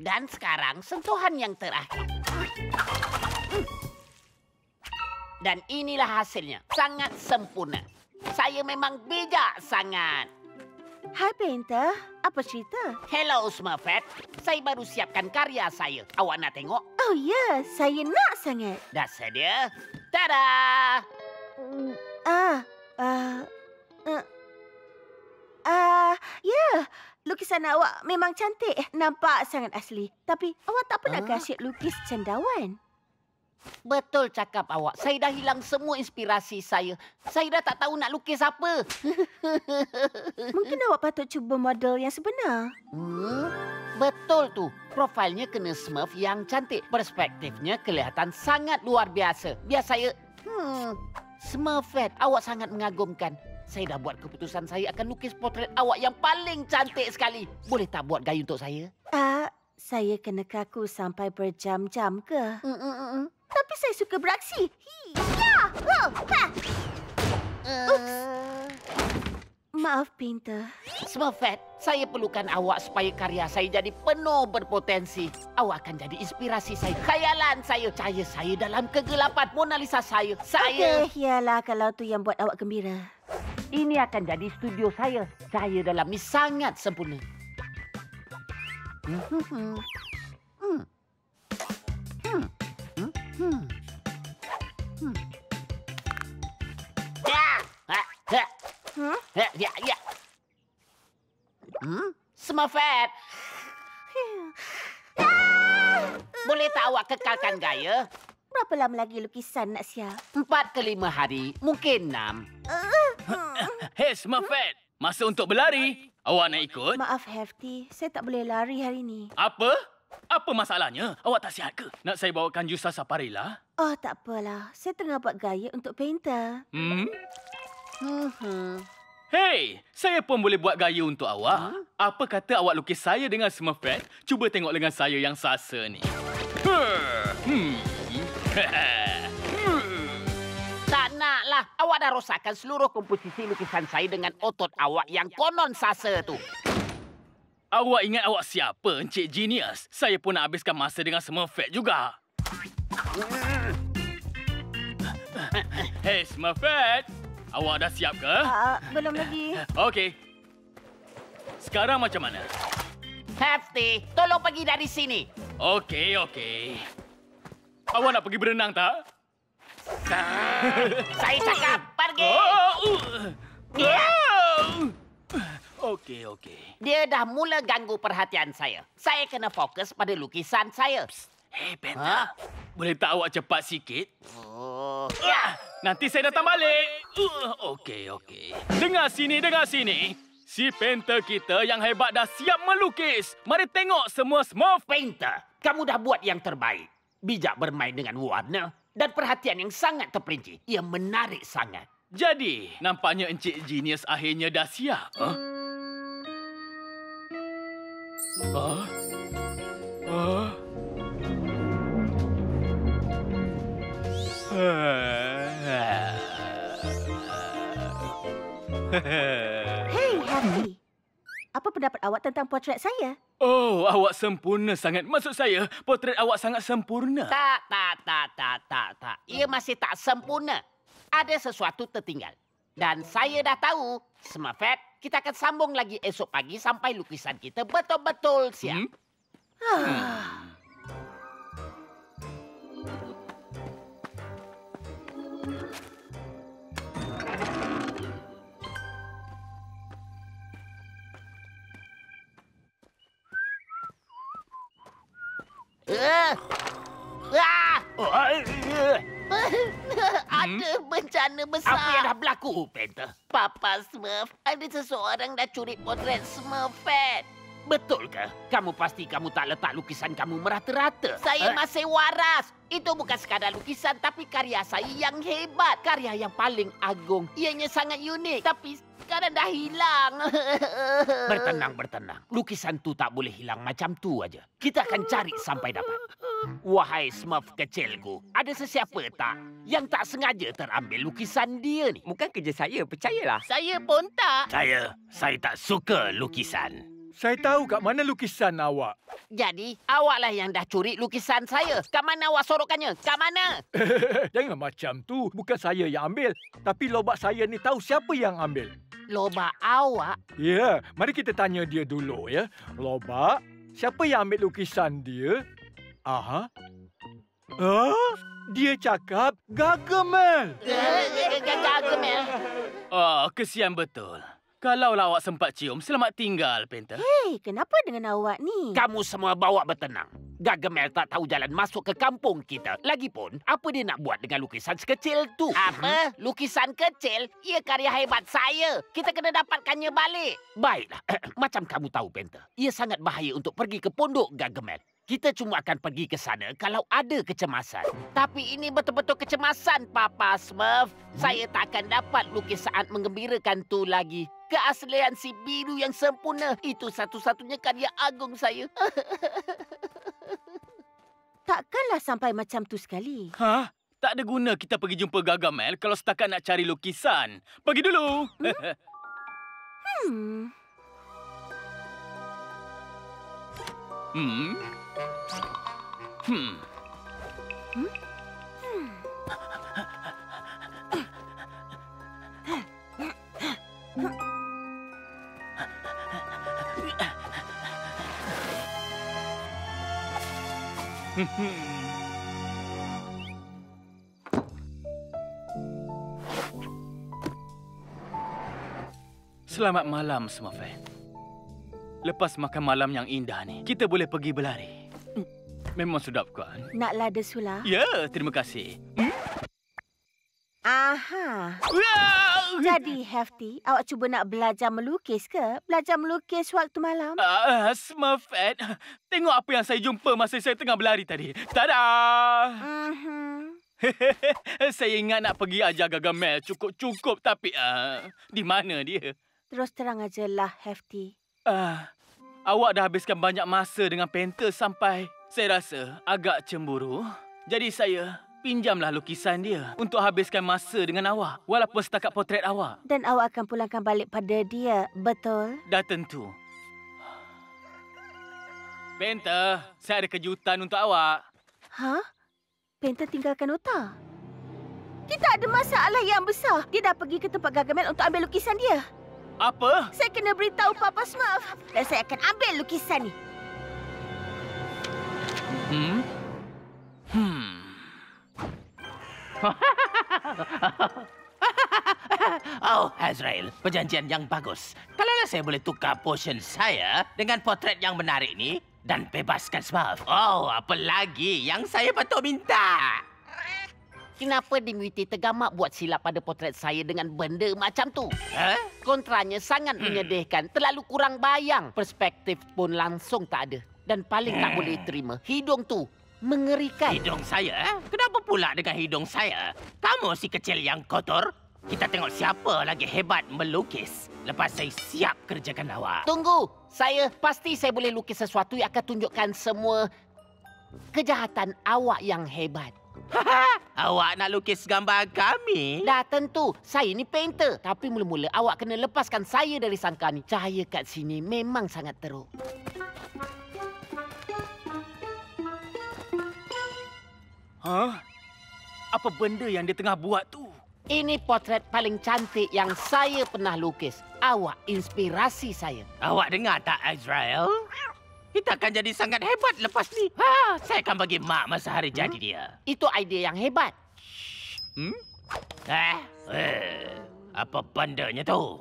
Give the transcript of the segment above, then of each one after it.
Dan sekarang sentuhan yang terakhir. Dan inilah hasilnya. Sangat sempurna. Saya memang bijak sangat. Hai, Painter. Apa cerita? Hello, Smurfette. Saya baru siapkan karya saya. Awak nak tengok? Oh, ya. Saya nak sangat. Dah sedia? Tada! Ya. Lukisan awak memang cantik. Nampak sangat asli. Tapi awak tak pernah asyik lukis cendawan. Betul cakap awak. Saya dah hilang semua inspirasi saya. Saya dah tak tahu nak lukis apa. Mungkin awak patut cuba model yang sebenar. Betul tu. Profilnya kena Smurf yang cantik. Perspektifnya kelihatan sangat luar biasa. Biar saya... Smurfette, awak sangat mengagumkan. Saya dah buat keputusan saya akan lukis potret awak yang paling cantik sekali. Boleh tak buat gaya untuk saya? Saya kena kaku sampai berjam-jam ke? Tapi saya suka beraksi. Maaf, Painter. Smurfette, saya perlukan awak supaya karya saya jadi penuh berpotensi. Awak akan jadi inspirasi saya, khayalan saya, cahaya saya dalam kegelapan, Mona Lisa saya. Okey, yalah kalau tu yang buat awak gembira. Ini akan jadi studio saya. Cahaya dalam ni sangat sempurna. Ya. Smurfette. Boleh tak awak kekalkan gaya? Berapa lama lagi lukisan nak siap? 4 ke 5 hari, mungkin 6. Hei, Smurfette. Masa untuk berlari. Awak nak ikut? Maaf, Hefty. Saya tak boleh lari hari ni. Apa? Apa masalahnya? Awak tak sihat ke? Nak saya bawakan jus sarsaparilla? Oh, tak apalah. Saya tengah buat gaya untuk Painter. Hei, saya pun boleh buat gaya untuk awak. Apa kata awak lukis saya dengan Smurfette? Cuba tengok lengan saya yang sasa ni. Tak naklah. Awak dah rosakkan seluruh komposisi lukisan saya dengan otot awak yang konon sasa tu. Awak ingat awak siapa, Encik Genius? Saya pun nak habiskan masa dengan Smurfette juga. Hei, Smurfette. Awak dah siap ke? Belum lagi. Okey. Sekarang macam mana? Hefty, tolong pergi dari sini. Okey. Awak nak pergi berenang tak? Saya cakap, pergi. Okey. Dia dah mula ganggu perhatian saya. Saya kena fokus pada lukisan saya. Hei, Painter. Boleh tak awak cepat sikit? Ya. Nanti saya datang balik. Okey. Dengar sini. Si Painter kita yang hebat dah siap melukis. Mari tengok semua Smurf. Painter, kamu dah buat yang terbaik. Bijak bermain dengan warna dan perhatian yang sangat terperinci. Ia menarik sangat. Jadi, nampaknya Encik Genius akhirnya dah siap. Hey, Hefty. Apa pendapat awak tentang potret saya? Oh, awak sempurna sangat. Maksud saya, potret awak sangat sempurna. Tak. Ia masih tak sempurna. Ada sesuatu tertinggal. Dan saya dah tahu, Smurfette, kita akan sambung lagi esok pagi sampai lukisan kita betul-betul siap. Ada bencana besar. Apa yang dah berlaku, Painter? Papa Smurf, ada seseorang dah curi potret Smurfette. Betul ke? Kamu pasti kamu tak letak lukisan kamu merata-rata. Saya masih waras. Itu bukan sekadar lukisan, tapi karya saya yang hebat. Karya yang paling agung. Ianya sangat unik, tapi sekarang dah hilang. Bertenang. Lukisan tu tak boleh hilang macam tu aja. Kita akan cari sampai dapat. Wahai Smurf kecilku, ada sesiapa tak yang tak sengaja terambil lukisan dia ni? Bukan kerja saya, percayalah. Saya pun tak. Saya tak suka lukisan. Saya tahu kat mana lukisan awak. Jadi, awaklah yang dah curi lukisan saya. Kat mana awak sorokkannya? Kat mana? Jangan macam tu. Bukan saya yang ambil. Tapi lobak saya ni tahu siapa yang ambil. Lobak awak? Ya, mari kita tanya dia dulu ya. Lobak, siapa yang ambil lukisan dia? Aha. Dia cakap Gargamel. Gargamel. Oh, kesian betul. Kalaulah awak sempat cium, selamat tinggal, Penta. Hei, kenapa dengan awak ni? Kamu semua bawa bertenang. Gargamel tak tahu jalan masuk ke kampung kita. Lagipun, apa dia nak buat dengan lukisan sekecil tu? Apa? Lukisan kecil? Ia karya hebat saya. Kita kena dapatkannya balik. Baiklah. Macam kamu tahu, Penta. Ia sangat bahaya untuk pergi ke pondok Gargamel. Kita cuma akan pergi ke sana kalau ada kecemasan. Tapi ini betul-betul kecemasan, Papa Smurf. Saya tak akan dapat lukis saat menggembirakan tu lagi. Keaslian si biru yang sempurna. Itu satu-satunya karya agung saya. Takkanlah sampai macam tu sekali. Hah? Tak ada guna kita pergi jumpa Gargamel kalau setakat nak cari lukisan. Pergi dulu. Selamat malam, Smurfette. Lepas makan malam yang indah ni, kita boleh pergi berlari. Memang sedap kan? Nak lada sula? Ya, terima kasih. Aha. Jadi, Hefty, awak cuba nak belajar melukis ke? Belajar melukis waktu malam? Smurfette, tengok apa yang saya jumpa masa saya tengah berlari tadi. Tada! Saya ingat nak pergi ajar Gargamel cukup-cukup tapi di mana dia? Terus terang ajalah, Hefty. Awak dah habiskan banyak masa dengan Penta sampai saya rasa agak cemburu. Jadi saya pinjamlah lukisan dia untuk habiskan masa dengan awak. Walaupun setakat potret awak. Dan awak akan pulangkan balik pada dia, betul? Dah tentu. Penta, saya ada kejutan untuk awak. Hah? Penta tinggalkan Ota? Kita ada masalah yang besar. Dia dah pergi ke tempat Gargamel untuk ambil lukisan dia. Apa? Saya kena beritahu Papa Smurf. Dan saya akan ambil lukisan ni. Oh, Azrael, perjanjian yang bagus. Kalaulah saya boleh tukar potion saya dengan potret yang menarik ni dan bebaskan Smurf. Oh, apa lagi yang saya patut minta? Kenapa Dimwiti tergamak buat silap pada potret saya dengan benda macam tu? Kontranya sangat menyedihkan. Terlalu kurang bayang. Perspektif pun langsung tak ada. Dan paling tak boleh terima, hidung tu mengerikan. Hidung saya? Kenapa pula dengan hidung saya? Kamu si kecil yang kotor. Kita tengok siapa lagi hebat melukis. Lepas saya siap kerjakan awak. Tunggu. Saya boleh lukis sesuatu yang akan tunjukkan semua kejahatan awak yang hebat. Awak nak lukis gambar kami? Dah tentu. Saya ni painter. Tapi mula-mula awak kena lepaskan saya dari sangka ni. Cahaya kat sini memang sangat teruk. Hah? Apa benda yang dia tengah buat tu? Ini potret paling cantik yang saya pernah lukis. Awak inspirasi saya. Awak dengar tak, Azrael? Kita akan jadi sangat hebat lepas ni. Saya akan bagi Mak masa hari jadi dia. Itu idea yang hebat. Apa bandanya tu?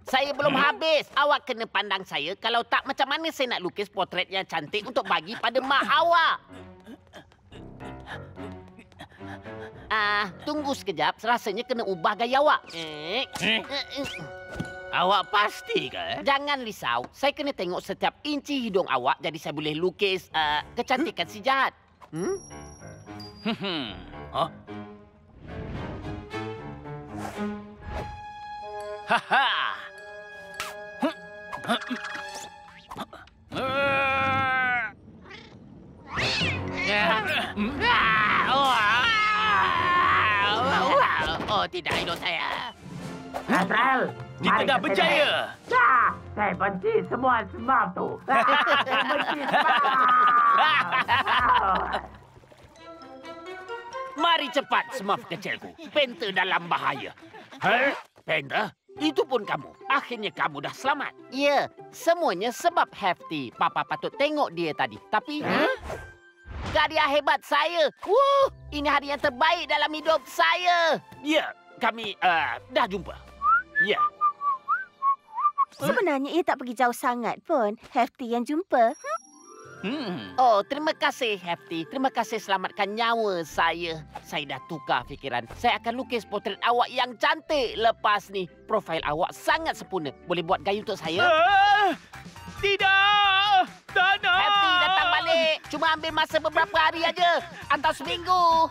Saya belum habis. Awak kena pandang saya. Kalau tak, macam mana saya nak lukis potret yang cantik untuk bagi pada Mak awak? Tunggu sekejap. Rasanya kena ubah gaya awak. Awak pasti ke? Jangan risau. Saya kena tengok setiap inci hidung awak. Jadi saya boleh lukis kecantikan si jahat. Oh, tidak, hidung saya. Astral, Kita dah berjaya. Saya benci semua Smurf tu. Saya benci Smurf. Mari cepat, Smurf kecilku. Penta dalam bahaya. Penta? Itu pun kamu. Akhirnya kamu dah selamat. Ya, semuanya sebab Hefty. Papa patut tengok dia tadi. Tapi... Karya hebat saya. Ini hari yang terbaik dalam hidup saya. Ya, kami dah jumpa. Ya. Sebenarnya ia tak pergi jauh sangat pun. Hefty yang jumpa. Oh, terima kasih, Hefty. Terima kasih selamatkan nyawa saya. Saya dah tukar fikiran. Saya akan lukis potret awak yang cantik lepas ni. Profil awak sangat sempurna. Boleh buat gaya untuk saya? Tidak! Tak nak! Hefty datang balik. Cuma ambil masa beberapa hari aja. Atau seminggu.